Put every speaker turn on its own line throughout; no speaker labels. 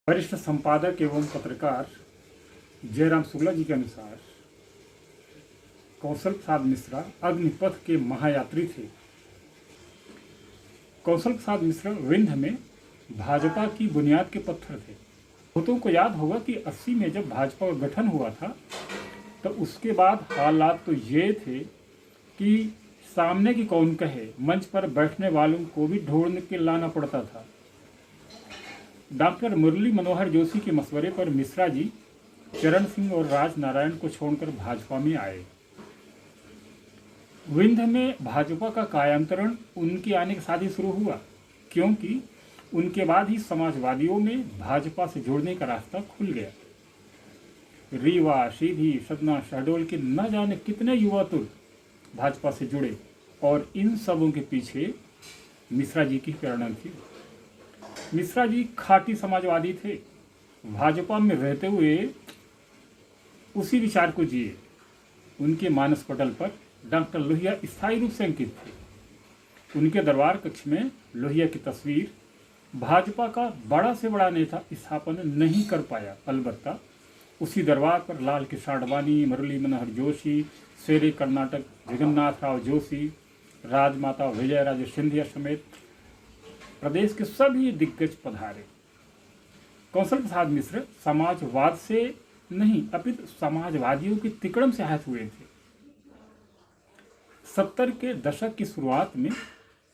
वरिष्ठ संपादक एवं पत्रकार जयराम शुक्ला जी के अनुसार कौशल प्रसाद मिश्रा अग्निपथ के महायात्री थे। कौशल प्रसाद मिश्रा विंध्य में भाजपा की बुनियाद के पत्थर थे। बहुतों को याद होगा कि 80 में जब भाजपा का गठन हुआ था तो उसके बाद हालात तो ये थे कि सामने की कौन कहे, मंच पर बैठने वालों को भी ढूंढ के लाना पड़ता था। डॉक्टर मुरली मनोहर जोशी के मशवरे पर मिश्रा जी चरण सिंह और राज नारायण को छोड़कर भाजपा में आए। विंध्य में भाजपा का कायांतरण उनके आने के साथ ही शुरू हुआ, क्योंकि उनके बाद ही समाजवादियों में भाजपा से जुड़ने का रास्ता खुल गया। रीवा, सीधी, सतना, शहडोल के न जाने कितने युवा तो भाजपा से जुड़े और इन सबों के पीछे मिश्रा जी की प्रेरणा थी। मिश्रा जी खाटी समाजवादी थे। भाजपा में रहते हुए उसी विचार को जिए। उनके मानस पटल पर डॉक्टर लोहिया स्थायी रूप से अंकित थे। उनके दरबार कक्ष में लोहिया की तस्वीर भाजपा का बड़ा से बड़ा नेता स्थापन नहीं कर पाया। अलबत्ता उसी दरबार पर लाल किशन आडवाणी, मुरली मनोहर जोशी, शेरे कर्नाटक जगन्नाथ राव जोशी, राजमाता विजयराजे सिंधिया समेत प्रदेश के सभी दिग्गज पधारे। कौशल प्रसाद मिश्र समाजवाद से नहीं अपितु समाजवादियों की तिकड़म से आहत हुए थे। 70 के दशक की शुरुआत में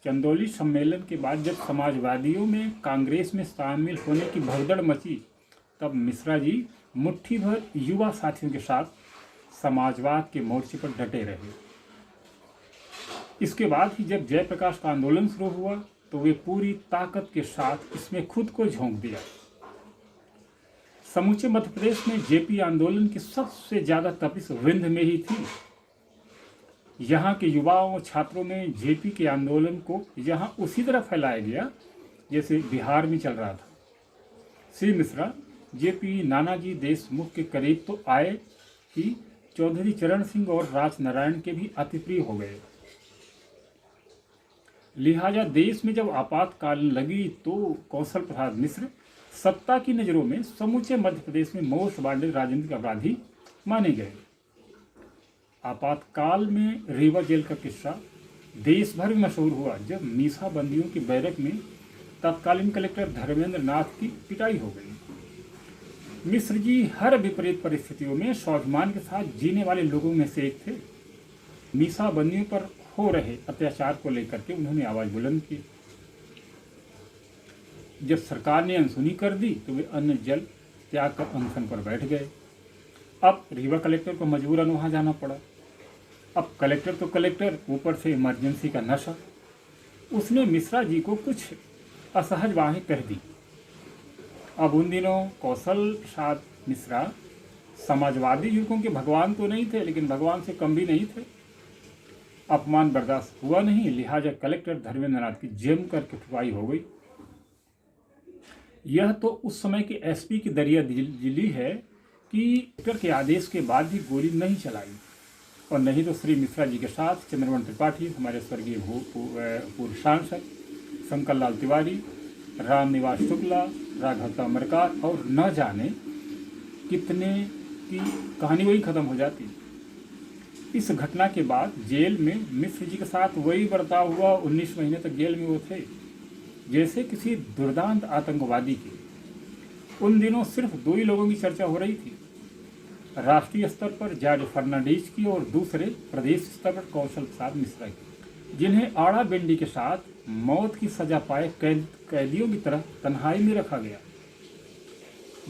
चंदौली सम्मेलन के बाद जब समाजवादियों में कांग्रेस में शामिल होने की भगदड़ मची, तब मिश्रा जी मुट्ठी भर युवा साथियों के साथ समाजवाद के मोर्चे पर डटे रहे। इसके बाद ही जब जयप्रकाश का आंदोलन शुरू हुआ तो वे पूरी ताकत के साथ इसमें खुद को झोंक दिया। समूचे मध्य प्रदेश में जेपी आंदोलन की सबसे ज्यादा तपिश विंध्य में ही थी। यहाँ के युवाओं छात्रों में जेपी के आंदोलन को यहाँ उसी तरह फैलाया गया जैसे बिहार में चल रहा था। श्री मिश्रा जेपी नानाजी देशमुख के करीब तो आए ही चौधरी चरण सिंह और राज नारायण के भी अति प्रिय हो गए। लिहाजा देश में जब आपातकालीन लगी तो कौशल प्रसाद मिश्र सत्ता की नज़रों में समूचे मध्य प्रदेश में मोस्ट वांटेड राजनीतिक अपराधी माने गए। आपातकाल में रीवा जेल का किस्सा देश भर में मशहूर हुआ जब मीसा बंदियों की बैरक में तत्कालीन कलेक्टर धर्मेंद्र नाथ की पिटाई हो गई। मिश्र जी हर विपरीत परिस्थितियों में स्वाभिमान के साथ जीने वाले लोगों में से एक थे। मीसा बंदियों पर हो रहे अत्याचार को लेकर के उन्होंने आवाज बुलंद की। जब सरकार ने अनसुनी कर दी तो वे अन्न जल त्याग कर अनशन पर बैठ गए। अब रीवा कलेक्टर को मजबूरन वहां जाना पड़ा। अब कलेक्टर तो कलेक्टर, ऊपर से इमरजेंसी का नशा। उसने मिश्रा जी को कुछ असहज बातें कह दी। अब उन दिनों कौशल प्रसाद मिश्रा समाजवादी युवकों के भगवान तो नहीं थे, लेकिन भगवान से कम भी नहीं थे। अपमान बर्दाश्त हुआ नहीं, लिहाजा कलेक्टर धर्मेंद्र नाथ की जम कर पिटवाई हो गई। यह तो उस समय के एसपी की दरिया दिली है कि कलेक्टर के आदेश के बाद भी गोली नहीं चलाई, और नहीं तो श्री मिश्रा जी के साथ चंद्रमोहन त्रिपाठी, हमारे स्वर्गीय पूर्व सांसद शंकर लाल तिवारी, राम निवास शुक्ला, राघवता मरकार और न जाने कितने की कहानी वही खत्म हो जाती। इस घटना के बाद जेल में मिश्र जी के साथ वही बर्ताव हुआ। 19 महीने तक जेल में वो थे जैसे किसी दुर्दांत आतंकवादी की। उन दिनों सिर्फ 2 ही लोगों की चर्चा हो रही थी, राष्ट्रीय स्तर पर जॉर्ज फर्नांडीज की और दूसरे प्रदेश स्तर पर कौशल प्रसाद मिश्रा की, जिन्हें आड़ा बेंडी के साथ मौत की सजा पाए कैदियों की तरह तन्हाई में रखा गया।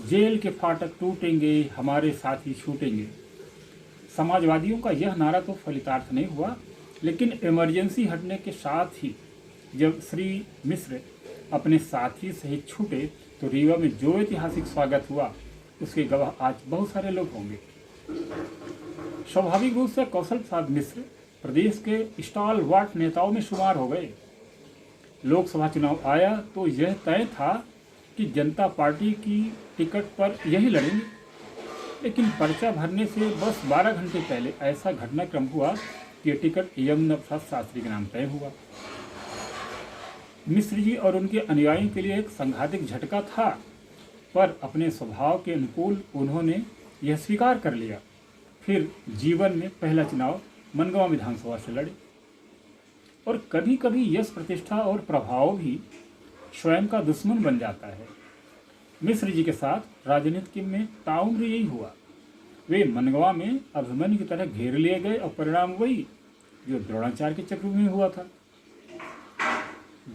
जेल के फाटक टूटेंगे, हमारे साथी छूटेंगे। समाजवादियों का यह नारा तो फलितार्थ नहीं हुआ, लेकिन इमरजेंसी हटने के साथ ही जब श्री मिश्र अपने साथी सहित छूटे तो रीवा में जो ऐतिहासिक स्वागत हुआ उसके गवाह आज बहुत सारे लोग होंगे। स्वाभाविक रूप से कौशल प्रसाद मिश्र प्रदेश के स्टालवार्ट नेताओं में शुमार हो गए। लोकसभा चुनाव आया तो यह तय था कि जनता पार्टी की टिकट पर यही लड़ेंगे, लेकिन पर्चा भरने से बस 12 घंटे पहले ऐसा घटनाक्रम हुआ कि टिकट यमुना प्रसाद शास्त्री के नाम तय हुआ। मिश्र जी और उनके अनुयायियों के लिए एक संघातिक झटका था पर अपने स्वभाव के अनुकूल उन्होंने यह स्वीकार कर लिया। फिर जीवन में पहला चुनाव मनगांव विधानसभा से लड़े। और कभी कभी यश, प्रतिष्ठा और प्रभाव भी स्वयं का दुश्मन बन जाता है। मिश्र जी के साथ राजनीति में ताउम्र यही हुआ। वे मनगवा में अभिमन्यु की तरह घेर लिए गए और परिणाम वही जो द्रोणाचार्य के चक्रव्यूह में हुआ था।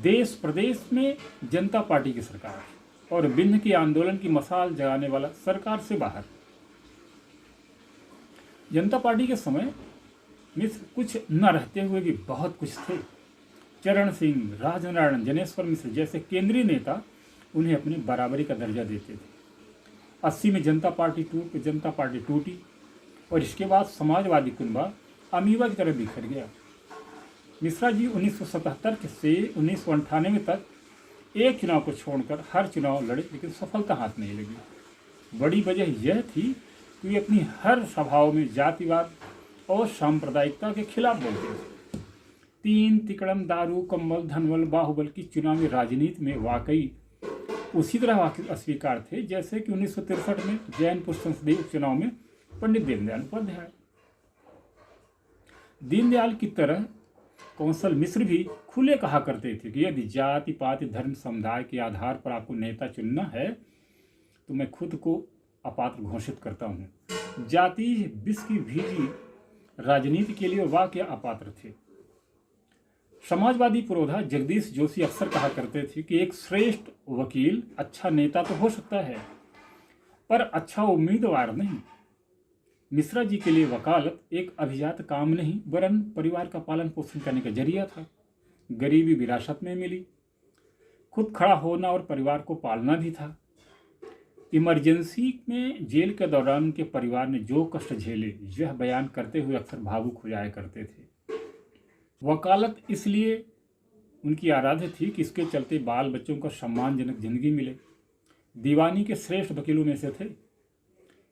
देश प्रदेश में जनता पार्टी की सरकार और बिन्ह के आंदोलन की मसाल जगाने वाला सरकार से बाहर। जनता पार्टी के समय मिश्र कुछ न रहते हुए भी बहुत कुछ थे। चरण सिंह, राजनारायण, जनेश्वर मिश्र जैसे केंद्रीय नेता उन्हें अपनी बराबरी का दर्जा देते थे। 80 में जनता पार्टी टूटी और इसके बाद समाजवादी कुनबा अमीबा की तरह बिखर गया। मिश्रा जी 1977 से 1998 तक एक चुनाव को छोड़कर हर चुनाव लड़े, लेकिन सफलता हाथ नहीं लगी। बड़ी वजह यह थी कि वे अपनी हर सभाओं में जातिवाद और सांप्रदायिकता के खिलाफ बोलते थे। तीन तिकड़म, दारू, कम्बल, धनबल, बाहुबल की चुनावी राजनीति में वाकई उसी तरह अस्वीकार थे जैसे कि 1963 में जैनपुर संसदीय उपचुनाव में पंडित दीनदयाल उपाध्याय। दीनदयाल की तरह कौंसल मिश्र भी खुले कहा करते थे कि यदि जाति, पाति, धर्म, समुदाय के आधार पर आपको नेता चुनना है तो मैं खुद को अपात्र घोषित करता हूँ। जाति विष की भीगी राजनीति के लिए वाकई अपात्र थे। समाजवादी पुरोधा जगदीश जोशी अक्सर कहा करते थे कि एक श्रेष्ठ वकील अच्छा नेता तो हो सकता है पर अच्छा उम्मीदवार नहीं। मिश्रा जी के लिए वकालत एक अभिजात काम नहीं वरन परिवार का पालन पोषण करने का जरिया था। गरीबी विरासत में मिली, खुद खड़ा होना और परिवार को पालना भी था। इमरजेंसी में जेल के दौरान उनके परिवार ने जो कष्ट झेले यह बयान करते हुए अक्सर भावुक हो जाया करते थे। वकालत इसलिए उनकी आराध्य थी कि इसके चलते बाल बच्चों को सम्मानजनक जिंदगी मिले। दीवानी के श्रेष्ठ वकीलों में से थे।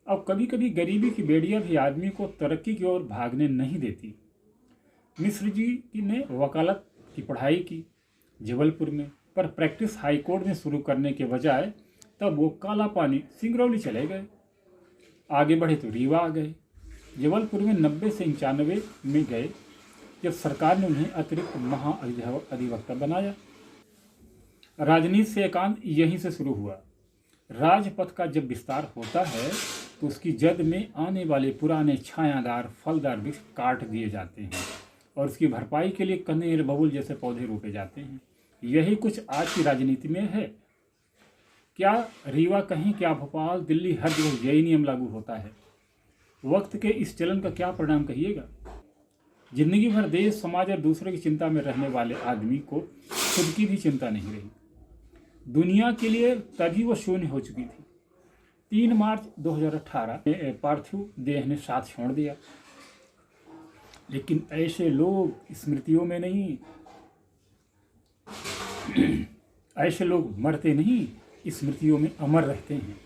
अब कभी कभी गरीबी की बेड़िया भी आदमी को तरक्की की ओर भागने नहीं देती। मिश्र जी ने वकालत की पढ़ाई की जबलपुर में, पर प्रैक्टिस हाईकोर्ट में शुरू करने के बजाय तब वो काला पानी सिंगरौली चले गए। आगे बढ़े तो रीवा आ गए। जबलपुर में 90 से 95 में गए जब सरकार ने उन्हें अतिरिक्त महाअधिवक्ता बनाया। राजनीति से एकांत यहीं से शुरू हुआ। राजपथ का जब विस्तार होता है तो उसकी जद में आने वाले पुराने छायादार फलदार वृक्ष काट दिए जाते हैं और उसकी भरपाई के लिए कनेर, बबूल जैसे पौधे रोपे जाते हैं। यही कुछ आज की राजनीति में है। क्या रीवा कहीं, क्या भोपाल, दिल्ली, हर जगह यही नियम लागू होता है। वक्त के इस चलन का क्या परिणाम कहिएगा। जिंदगी भर देश, समाज और दूसरे की चिंता में रहने वाले आदमी को खुद की भी चिंता नहीं रही। दुनिया के लिए तभी वो शून्य हो चुकी थी। 3 मार्च 2018 में पार्थिव देह ने साथ छोड़ दिया। लेकिन ऐसे लोग स्मृतियों में नहीं, ऐसे लोग मरते नहीं, स्मृतियों में अमर रहते हैं।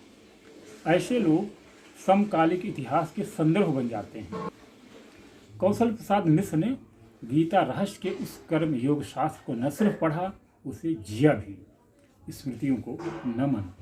ऐसे लोग समकालिक इतिहास के संदर्भ बन जाते हैं। कौशल प्रसाद मिश्र ने गीता रहस्य के उस कर्म योग शास्त्र को न सिर्फ पढ़ा, उसे जिया भी। स्मृतियों को नमन।